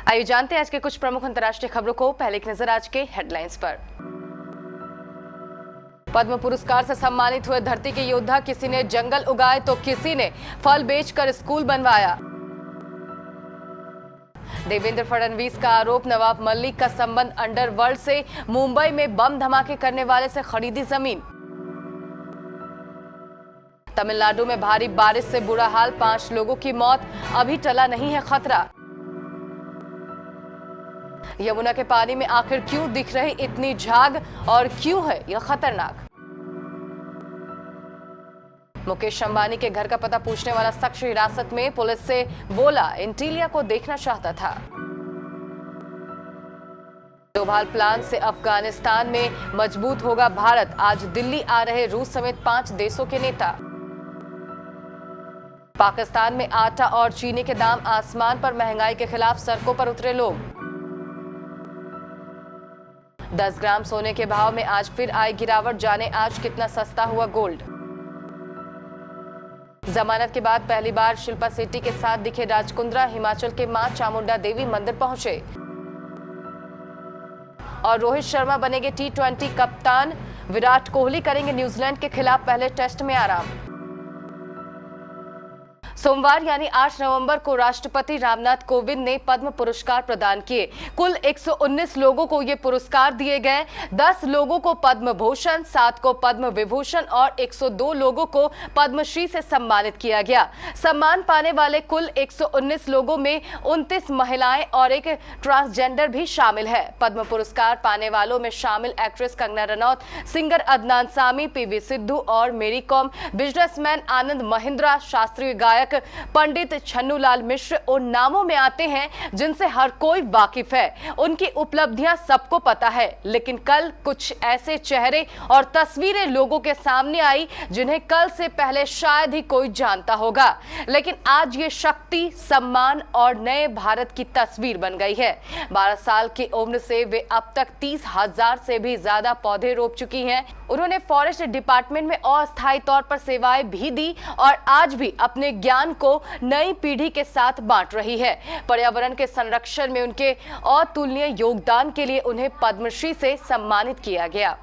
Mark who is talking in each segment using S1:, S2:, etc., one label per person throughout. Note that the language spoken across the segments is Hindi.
S1: आइए जानते हैं आज के कुछ प्रमुख अंतर्राष्ट्रीय खबरों को। पहले एक नजर आज के हेडलाइंस पर। पद्म पुरस्कार से सम्मानित हुए धरती के योद्धा, किसी ने जंगल उगाए तो किसी ने फल बेचकर स्कूल बनवाया। देवेंद्र फडणवीस का आरोप, नवाब मलिक का संबंध अंडरवर्ल्ड से, मुंबई में बम धमाके करने वाले से खरीदी जमीन। तमिलनाडु में भारी बारिश से बुरा हाल, 5 लोगों की मौत, अभी टला नहीं है खतरा। यमुना के पानी में आखिर क्यों दिख रही इतनी झाग और क्यों है यह खतरनाक। मुकेश अंबानी के घर का पता पूछने वाला शख्स हिरासत में, पुलिस से बोला एंटीलिया को देखना चाहता था। डोभाल प्लान से अफगानिस्तान में मजबूत होगा भारत, आज दिल्ली आ रहे रूस समेत 5 देशों के नेता। पाकिस्तान में आटा और चीनी के दाम आसमान पर, महंगाई के खिलाफ सड़कों पर उतरे लोग। 10 ग्राम सोने के भाव में आज फिर आई गिरावट, जाने आज कितना सस्ता हुआ गोल्ड। जमानत के बाद पहली बार शिल्पा शेट्टी के साथ दिखे राजकुंद्रा, हिमाचल के मां चामुंडा देवी मंदिर पहुंचे। और रोहित शर्मा बनेंगे T20 कप्तान, विराट कोहली करेंगे न्यूजीलैंड के खिलाफ पहले टेस्ट में आराम। सोमवार यानी 8 नवंबर को राष्ट्रपति रामनाथ कोविंद ने पद्म पुरस्कार प्रदान किए। कुल 119 लोगों को ये पुरस्कार दिए गए। 10 लोगों को पद्म भूषण, 7 को पद्म विभूषण और 102 लोगों को पद्मश्री से सम्मानित किया गया। सम्मान पाने वाले कुल 119 लोगों में 29 महिलाएं और एक ट्रांसजेंडर भी शामिल है। पद्म पुरस्कार पाने वालों में शामिल actress Kangana Ranaut, singer Adnan Sami, PV Sidhu और मेरी कॉम, बिजनेसमैन आनंद महिंद्रा, शास्त्रीय गायक पंडित छन्नूलाल मिश्र उन नामों में आते हैं जिनसे हर कोई वाकिफ है। उनकी उपलब्धियां सबको पता है, लेकिन कल कुछ ऐसे चेहरे और तस्वीरें लोगों के सामने आई जिन्हें कल से पहले शायद ही कोई जानता होगा। लेकिन आज ये शक्ति, सम्मान और नए भारत की तस्वीर बन गई है। 12 साल की उम्र से वे अब तक 30,000 से भी ज्यादा पौधे रोप चुकी हैं। उन्होंने फॉरेस्ट डिपार्टमेंट में अस्थायी तौर पर सेवाएं भी दी और आज भी अपने ज्ञान को नई पीढ़ी के साथ बांट रही है। पर्यावरण के संरक्षण में उनके अतुलनीय योगदान के लिए उन्हें पद्मश्री से सम्मानित किया गया।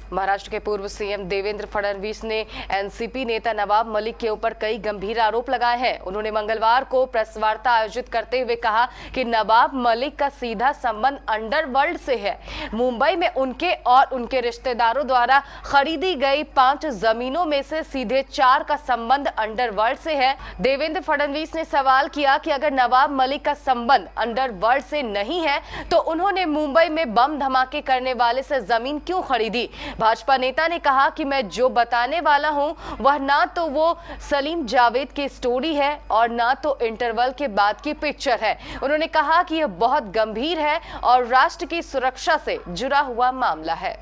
S1: महाराष्ट्र के पूर्व सीएम देवेंद्र फडणवीस ने एनसीपी नेता नवाब मलिक के ऊपर कई गंभीर आरोप लगाए हैं। उन्होंने मंगलवार को प्रेस वार्ता आयोजित करते हुए कहा कि नवाब मलिक का सीधा संबंध अंडरवर्ल्ड से है। मुंबई में उनके और उनके रिश्तेदारों द्वारा खरीदी गई 5 जमीनों में से सीधे 4 का संबंध अंडरवर्ल्ड से है। देवेंद्र फडणवीस ने सवाल किया कि अगर नवाब मलिक का संबंध अंडरवर्ल्ड से नहीं है तो उन्होंने मुंबई में बम धमाके करने वाले से जमीन क्यों खरीदी। भाजपा नेता ने कहा कि मैं जो बताने वाला हूं वह ना तो वो सलीम जावेद की स्टोरी है और ना तो इंटरवल के बाद की पिक्चर है। उन्होंने कहा कि यह बहुत गंभीर है और राष्ट्र की सुरक्षा से जुड़ा हुआ मामला है।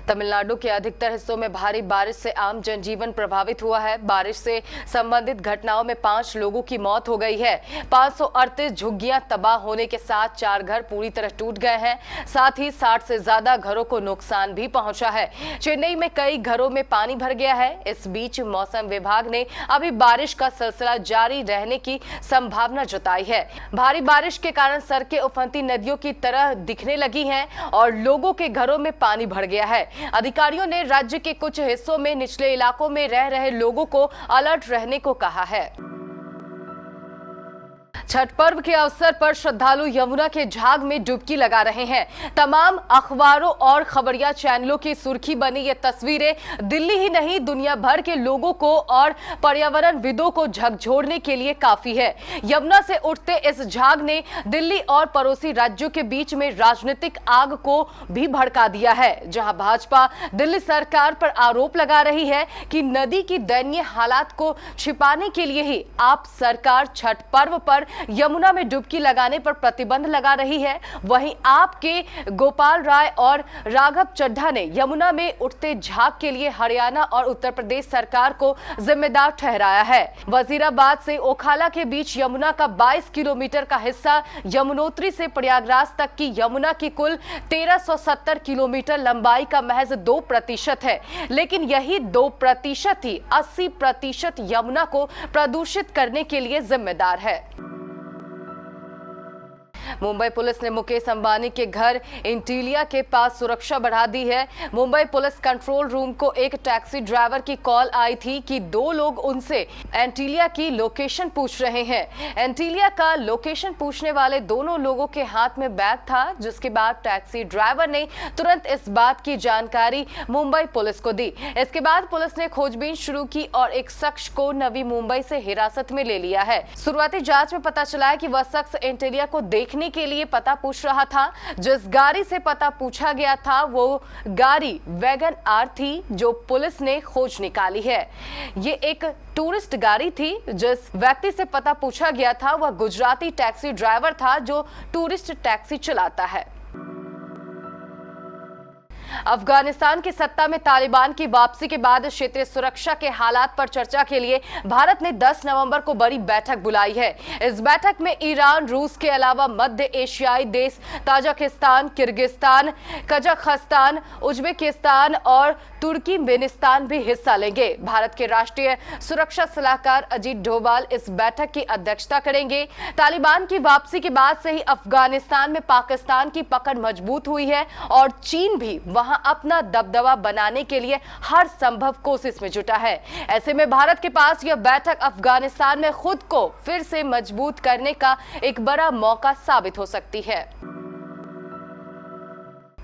S1: तमिलनाडु के अधिकतर हिस्सों में भारी बारिश से आम जनजीवन प्रभावित हुआ है। बारिश से संबंधित घटनाओं में 5 लोगों की मौत हो गई है। 538 झुग्गियां तबाह होने के साथ 4 घर पूरी तरह टूट गए हैं। साथ ही 60 से ज्यादा घरों को नुकसान भी पहुंचा है। चेन्नई में कई घरों में पानी भर गया है। इस बीच मौसम विभाग ने अभी बारिश का सिलसिला जारी रहने की संभावना जताई है। भारी बारिश के कारण सड़कें उफनती नदियों की तरह दिखने लगी हैं और लोगों के घरों में पानी भर गया है। अधिकारियों ने राज्य के कुछ हिस्सों में निचले इलाकों में रह रहे लोगों को अलर्ट रहने को कहा है। छठ पर्व के अवसर पर श्रद्धालु यमुना के झाग में डुबकी लगा रहे हैं। तमाम अखबारों और खबरिया चैनलों की सुर्खी बनी ये तस्वीरें दिल्ली ही नहीं दुनिया भर के लोगों को और पर्यावरणविदों को झकझोरने के लिए काफी है। यमुना से उठते इस झाग ने दिल्ली और पड़ोसी राज्यों के बीच में राजनीतिक आग को भी भड़का दिया है, जहां भाजपा दिल्ली सरकार पर आरोप लगा रही है कि नदी की दयनीय हालात को छिपाने के लिए ही आप सरकार छठ पर्व पर यमुना में डुबकी लगाने पर प्रतिबंध लगा रही है। वहीं आपके गोपाल राय और राघव चड्ढा ने यमुना में उठते झाग के लिए हरियाणा और उत्तर प्रदेश सरकार को जिम्मेदार ठहराया है। वजीराबाद से ओखाला के बीच यमुना का 22 किलोमीटर का हिस्सा यमुनोत्री से प्रयागराज तक की यमुना की कुल 1370 किलोमीटर लंबाई का महज 2% है, लेकिन यही 2% ही 80% यमुना को प्रदूषित करने के लिए जिम्मेदार है। मुंबई पुलिस ने मुकेश अंबानी के घर इंटीलिया के पास सुरक्षा बढ़ा दी है। मुंबई पुलिस कंट्रोल रूम को एक टैक्सी ड्राइवर की कॉल आई थी कि 2 लोग उनसे एंटीलिया की लोकेशन पूछ रहे हैं। एंटीलिया का लोकेशन पूछने वाले दोनों लोगों के हाथ में बैग था, जिसके बाद टैक्सी ड्राइवर ने तुरंत इस बात की जानकारी मुंबई पुलिस को दी। इसके बाद पुलिस ने खोजबीन शुरू की और एक शख्स को नवी मुंबई से हिरासत में ले लिया है। शुरुआती जांच में पता चला है कि वह शख्स एंटीलिया को देखने के लिए पता पूछ रहा था। जिस गाड़ी से पता पूछा गया था वो गाड़ी वैगन आर थी, जो पुलिस ने खोज निकाली है। ये एक टूरिस्ट गाड़ी थी। जिस व्यक्ति से पता पूछा गया था वह गुजराती टैक्सी ड्राइवर था, जो टूरिस्ट टैक्सी चलाता है। अफगानिस्तान की सत्ता में तालिबान की वापसी के बाद क्षेत्रीय सुरक्षा के हालात पर चर्चा के लिए भारत ने 10 नवंबर को बड़ी बैठक बुलाई है। इस बैठक में ईरान, रूस के अलावा मध्य एशियाई देश ताजिकिस्तान, किर्गिस्तान, कजाकिस्तान, उज्बेकिस्तान और तुर्कमेनिस्तान भी हिस्सा लेंगे। भारत के राष्ट्रीय सुरक्षा सलाहकार अजीत डोभाल इस बैठक की अध्यक्षता करेंगे। तालिबान की वापसी के बाद से ही अफगानिस्तान में पाकिस्तान की पकड़ मजबूत हुई है और चीन भी वहां अपना दबदबा बनाने के लिए हर संभव कोशिश में जुटा है। ऐसे में भारत के पास यह बैठक अफगानिस्तान में खुद को फिर से मजबूत करने का एक बड़ा मौका साबित हो सकती है।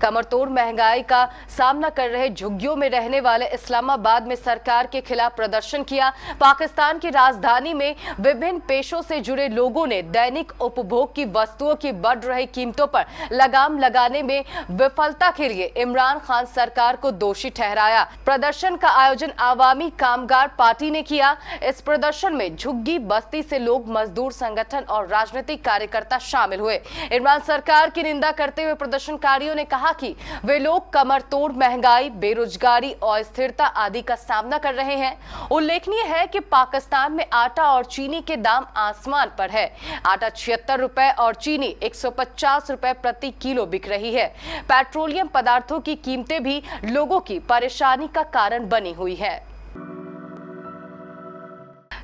S1: कमरतोड़ महंगाई का सामना कर रहे झुग्गियों में रहने वाले इस्लामाबाद में सरकार के खिलाफ प्रदर्शन किया। पाकिस्तान की राजधानी में विभिन्न पेशों से जुड़े लोगों ने दैनिक उपभोग की वस्तुओं की बढ़ रही कीमतों पर लगाम लगाने में विफलता के लिए इमरान खान सरकार को दोषी ठहराया। प्रदर्शन का आयोजन आवामी कामगार पार्टी ने किया। इस प्रदर्शन में झुग्गी बस्ती से लोग, मजदूर संगठन और राजनीतिक कार्यकर्ता शामिल हुए। इमरान सरकार की निंदा करते हुए प्रदर्शनकारियों ने कहा कि वे लोग कमरतोड़ महंगाई, बेरोजगारी और स्थिरता आदि का सामना कर रहे हैं। उल्लेखनीय है कि पाकिस्तान में आटा और चीनी के दाम आसमान पर है। आटा 76 रुपए और चीनी 150 रुपए प्रति किलो बिक रही है। पेट्रोलियम पदार्थों की कीमतें भी लोगों की परेशानी का कारण बनी हुई है।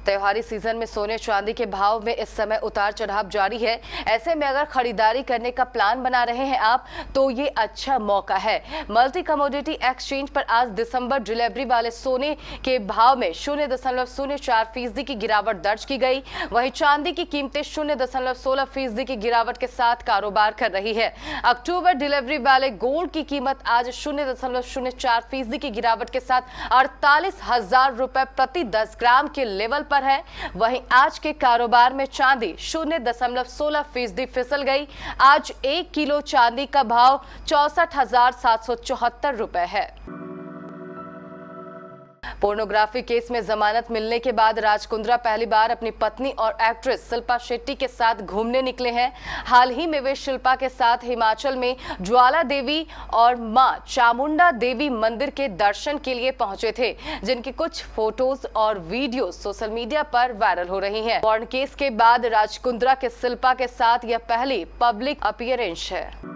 S1: त्योहारी सीजन में सोने चांदी के भाव में इस समय उतार चढ़ाव जारी है। ऐसे में अगर खरीदारी करने का प्लान बना रहे हैं आप, तो ये अच्छा मौका है। मल्टी कमोडिटी एक्सचेंज पर आज दिसंबर डिलीवरी वाले सोने के भाव में 0.04% की गिरावट दर्ज की गई। वहीं चांदी की कीमतें 0.16% की गिरावट के साथ कारोबार कर रही है। अक्टूबर डिलीवरी वाले गोल्ड की कीमत आज 0.04% की गिरावट के साथ 48,000 रुपए प्रति 10 ग्राम के लेवल पर है। वहीं आज के कारोबार में चांदी 0.16% फिसल गई। आज 1 किलो चांदी का भाव 64,774 रुपए है। पोर्नोग्राफी केस में जमानत मिलने के बाद राज कुंद्रा पहली बार अपनी पत्नी और एक्ट्रेस शिल्पा शेट्टी के साथ घूमने निकले हैं। हाल ही में वे शिल्पा के साथ हिमाचल में ज्वाला देवी और मां चामुंडा देवी मंदिर के दर्शन के लिए पहुंचे थे, जिनकी कुछ फोटोज और वीडियो सोशल मीडिया पर वायरल हो रही हैं। पोर्न केस के बाद राज कुंद्रा के शिल्पा के साथ यह पहली पब्लिक अपीयरेंस है।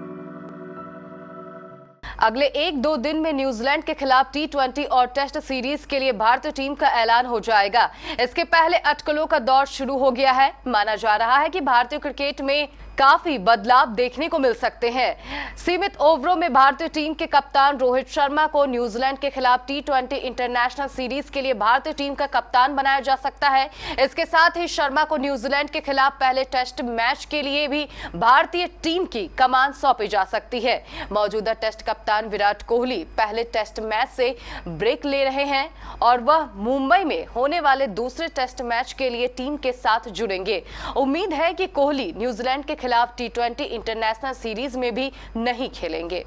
S1: अगले 1-2 दिन में न्यूजीलैंड के खिलाफ T20 और टेस्ट सीरीज के लिए भारतीय टीम का ऐलान हो जाएगा। इसके पहले अटकलों का दौर शुरू हो गया है। माना जा रहा है कि भारतीय क्रिकेट में काफी बदलाव देखने को मिल सकते हैं। सीमित ओवरों में भारतीय टीम के कप्तान रोहित शर्मा को न्यूजीलैंड के खिलाफ T20 इंटरनेशनल सीरीज के लिए भारतीय टीम का कप्तान बनाया जा सकता है। इसके साथ ही शर्मा को न्यूजीलैंड के खिलाफ पहले टेस्ट मैच के लिए भी भारतीय टीम की कमान सौंपी जा सकती है। मौजूदा टेस्ट कप्तान विराट कोहली पहले टेस्ट मैच से ब्रेक ले रहे हैं और वह मुंबई में होने वाले दूसरे टेस्ट मैच के लिए टीम के साथ जुड़ेंगे। उम्मीद है कि कोहली न्यूजीलैंड के खिलाफ T20 इंटरनेशनल सीरीज में भी नहीं खेलेंगे।